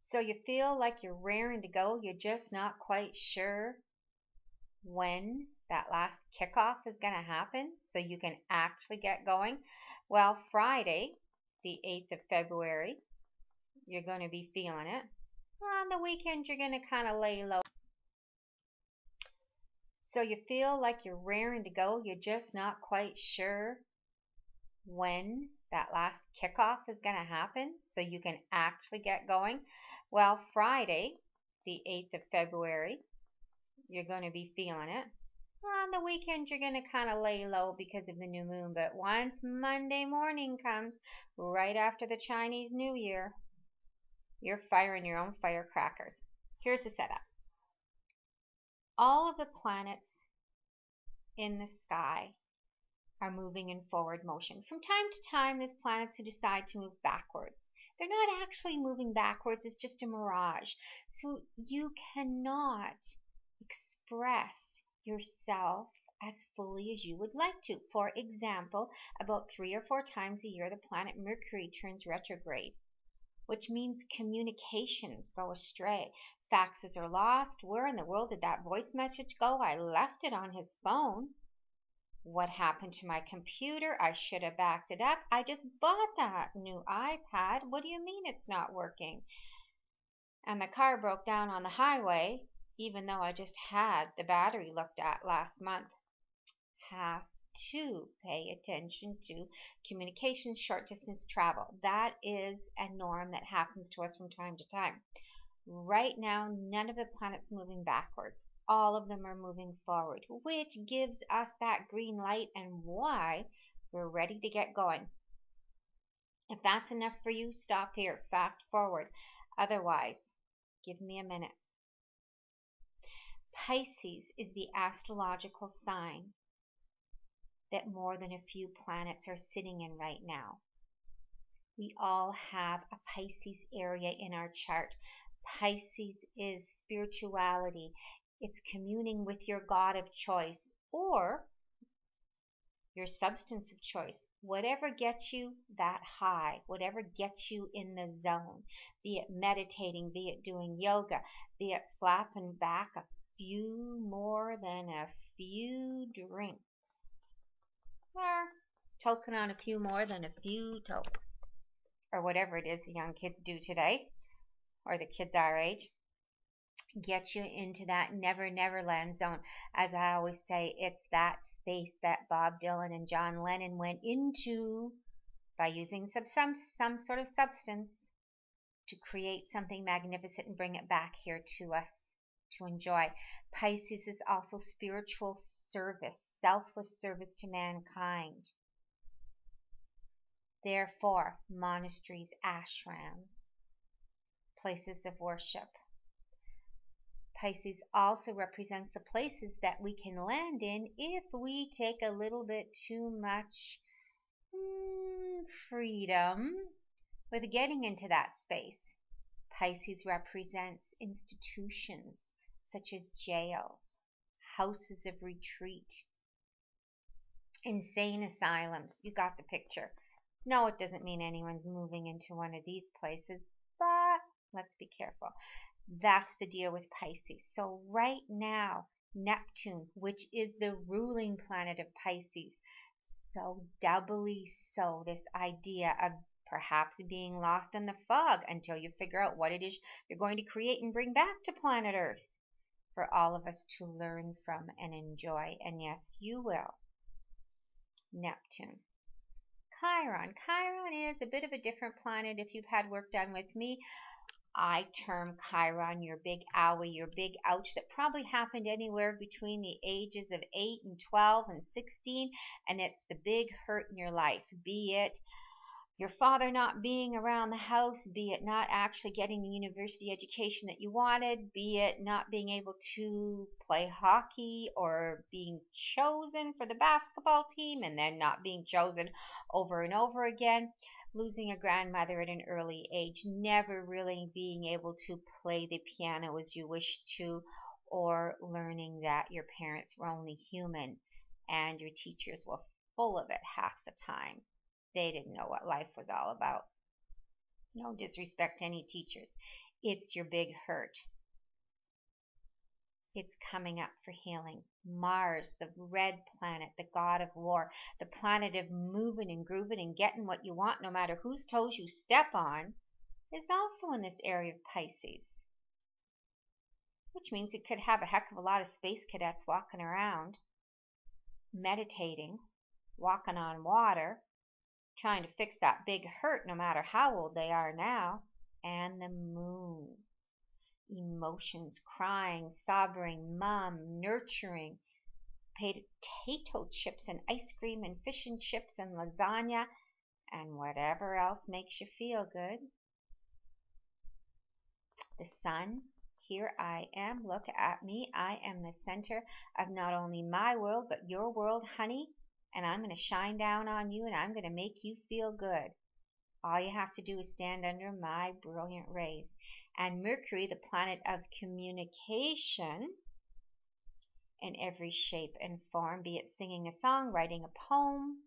So you feel like you're raring to go, you're just not quite sure when that last kickoff is going to happen so you can actually get going. Well, Friday, the 8th of February, you're going to be feeling it. On the weekend, you're going to kind of lay low. So you feel like you're raring to go, you're just not quite sure when that last kickoff is going to happen so you can actually get going. Well, Friday, the 8th of February, you're going to be feeling it. On the weekend, you're going to kind of lay low because of the new moon, but once Monday morning comes, right after the Chinese New Year, you're firing your own firecrackers. Here's the setup. All of the planets in the sky are moving in forward motion. From time to time, there's planets who decide to move backwards. They're not actually moving backwards, it's just a mirage. So you cannot express yourself as fully as you would like to. For example, about 3 or 4 times a year, the planet Mercury turns retrograde, which means communications go astray. Faxes are lost. Where in the world did that voice message go? I left it on his phone. What happened to my computer? I should have backed it up. I just bought that new iPad. What do you mean it's not working? And the car broke down on the highway, even though I just had the battery looked at last month. Have to pay attention to communications, short distance travel. That is a norm that happens to us from time to time. Right now, none of the planets moving backwards. All of them are moving forward, which gives us that green light and why we're ready to get going. If that's enough for you, stop here, fast forward. Otherwise, give me a minute. Pisces is the astrological sign that more than a few planets are sitting in right now. We all have a Pisces area in our chart. Pisces is spirituality. It's communing with your God of choice or your substance of choice. Whatever gets you that high, whatever gets you in the zone, be it meditating, be it doing yoga, be it slapping back a few more than a few drinks, or toking on a few more than a few tokes, or whatever it is the young kids do today, or the kids our age. Get you into that never land zone. As I always say, it's that space that Bob Dylan and John Lennon went into by using some sort of substance to create something magnificent and bring it back here to us to enjoy. Pisces is also spiritual service, selfless service to mankind. Therefore, monasteries, ashrams, places of worship. Pisces also represents the places that we can land in if we take a little bit too much freedom with getting into that space. Pisces represents institutions such as jails, houses of retreat, insane asylums. You got the picture. No, it doesn't mean anyone's moving into one of these places, but let's be careful. That's the deal with Pisces. So right now, Neptune, which is the ruling planet of Pisces, so doubly so, this idea of perhaps being lost in the fog until you figure out what it is you're going to create and bring back to planet Earth for all of us to learn from and enjoy. And yes, you will. Neptune. Chiron. Chiron is a bit of a different planet. If you've had work done with me, I term Chiron your big owie, your big ouch that probably happened anywhere between the ages of 8 and 12 and 16, and it's the big hurt in your life, be it your father not being around the house, be it not actually getting the university education that you wanted, be it not being able to play hockey or being chosen for the basketball team and then not being chosen over and over again, losing a grandmother at an early age, never really being able to play the piano as you wish to, or learning that your parents were only human and your teachers were full of it half the time. They didn't know what life was all about. No disrespect to any teachers. It's your big hurt. It's coming up for healing. Mars, the red planet, the god of war, the planet of moving and grooving and getting what you want no matter whose toes you step on, is also in this area of Pisces. Which means you could have a heck of a lot of space cadets walking around, meditating, walking on water, trying to fix that big hurt no matter how old they are now. And the moon. Emotions, crying, sobbing, mom, nurturing, potato chips and ice cream and fish and chips and lasagna and whatever else makes you feel good. The sun, here I am, look at me. I am the center of not only my world but your world, honey, and I'm going to shine down on you and I'm going to make you feel good. All you have to do is stand under my brilliant rays. And Mercury, the planet of communication in every shape and form, be it singing a song, writing a poem,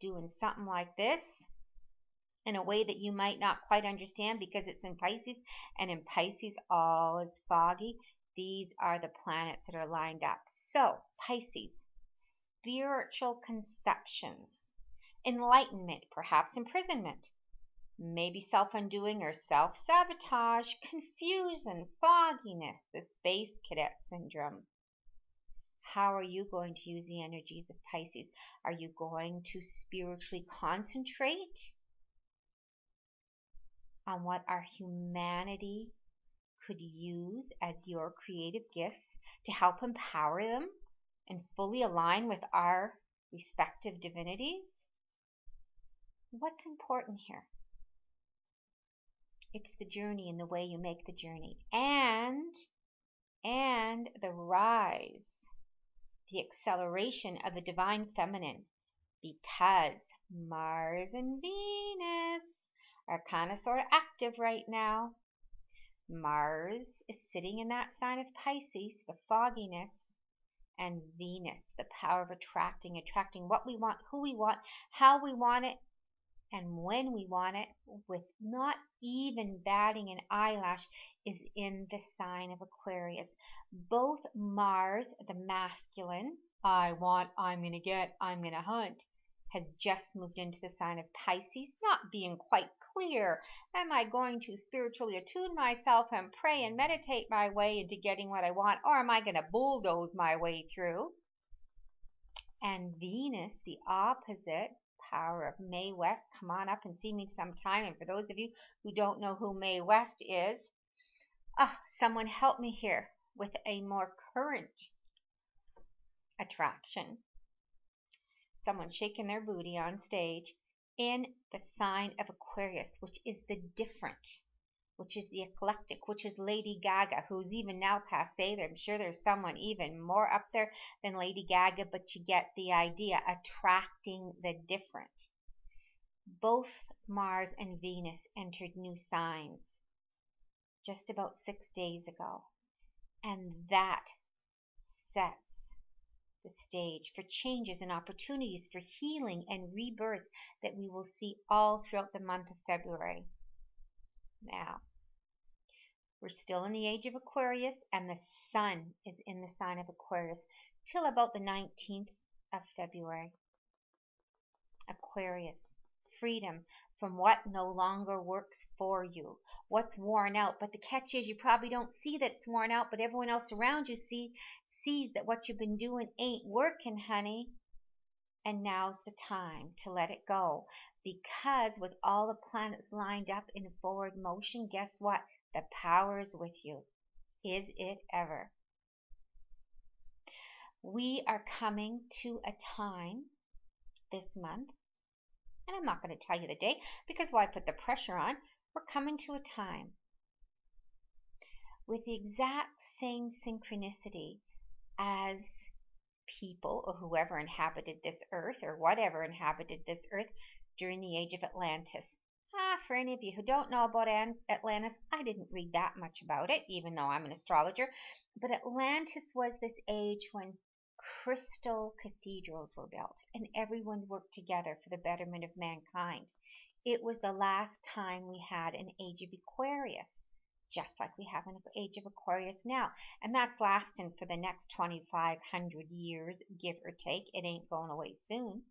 doing something like this in a way that you might not quite understand because it's in Pisces, and in Pisces all is foggy. These are the planets that are lined up. So, Pisces, spiritual conceptions, enlightenment, perhaps imprisonment, maybe self-undoing or self-sabotage, confusion, fogginess, the space cadet syndrome. How are you going to use the energies of Pisces? Are you going to spiritually concentrate on what our humanity could use as your creative gifts to help empower them and fully align with our respective divinities? What's important here? It's the journey and the way you make the journey. And the rise, the acceleration of the divine feminine, because Mars and Venus are kind of sort of active right now. Mars is sitting in that sign of Pisces, the fogginess, and Venus, the power of attracting what we want, who we want, how we want it, and when we want it, with not even batting an eyelash, is in the sign of Aquarius. Both Mars, the masculine, I want, I'm going to get, I'm going to hunt, has just moved into the sign of Pisces, not being quite clear. Am I going to spiritually attune myself and pray and meditate my way into getting what I want, or am I going to bulldoze my way through? And Venus, the opposite, power of Mae West. Come on up and see me sometime. And for those of you who don't know who Mae West is, someone help me here with a more current attraction. Someone shaking their booty on stage in the sign of Aquarius, which is the different, which is the eclectic, which is Lady Gaga, who's even now passé. I'm sure there's someone even more up there than Lady Gaga, but you get the idea, attracting the different. Both Mars and Venus entered new signs just about 6 days ago, and that sets the stage for changes and opportunities for healing and rebirth that we will see all throughout the month of February. Now, we're still in the age of Aquarius, and the sun is in the sign of Aquarius till about the 19th of February. Aquarius, freedom from what no longer works for you, what's worn out. But the catch is you probably don't see that it's worn out, but everyone else around you sees that what you've been doing ain't working, honey. And now's the time to let it go, because with all the planets lined up in forward motion, guess what? The power is with you. Is it ever? We are coming to a time this month, and I'm not going to tell you the date because why put the pressure on? We're coming to a time with the exact same synchronicity as people or whoever inhabited this earth or whatever inhabited this earth during the age of Atlantis. For any of you who don't know about Atlantis, I didn't read that much about it, even though I'm an astrologer. But Atlantis was this age when crystal cathedrals were built and everyone worked together for the betterment of mankind. It was the last time we had an age of Aquarius, just like we have an age of Aquarius now. And that's lasting for the next 2,500 years, give or take. It ain't going away soon.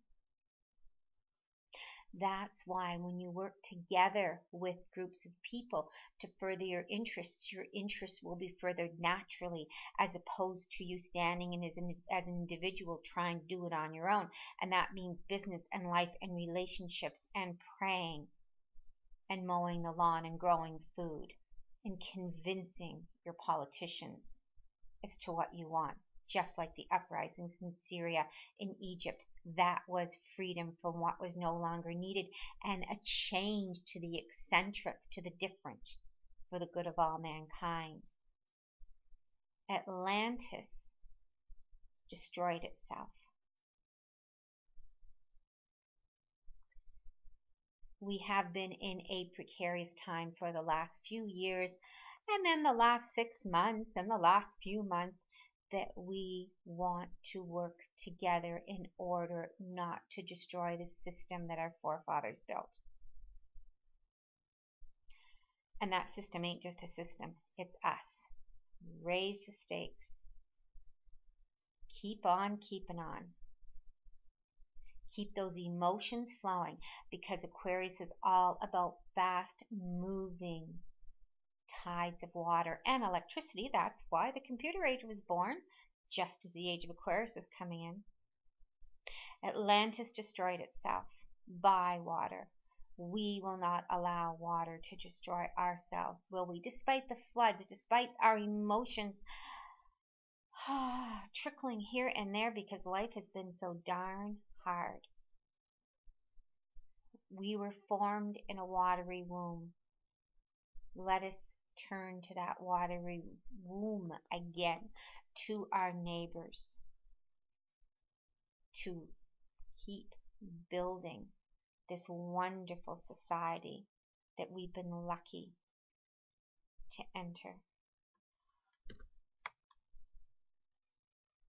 That's why when you work together with groups of people to further your interests will be furthered naturally, as opposed to you standing in as an individual trying to do it on your own. And that means business and life and relationships and praying and mowing the lawn and growing food and convincing your politicians as to what you want. Just like the uprisings in Syria, in Egypt, that was freedom from what was no longer needed and a change to the eccentric, to the different, for the good of all mankind. Atlantis destroyed itself. We have been in a precarious time for the last few years, and then the last 6 months and the last few months, that we want to work together in order not to destroy the system that our forefathers built. And that system ain't just a system, it's us. Raise the stakes. Keep on keeping on. Keep those emotions flowing, because Aquarius is all about fast moving tides of water and electricity. That's why the computer age was born, just as the age of Aquarius was coming in. Atlantis destroyed itself by water. We will not allow water to destroy ourselves, will we? Despite the floods, despite our emotions trickling here and there, because life has been so darn hard. We were formed in a watery womb. Let us turn to that watery womb again, to our neighbors, to keep building this wonderful society that we've been lucky to enter.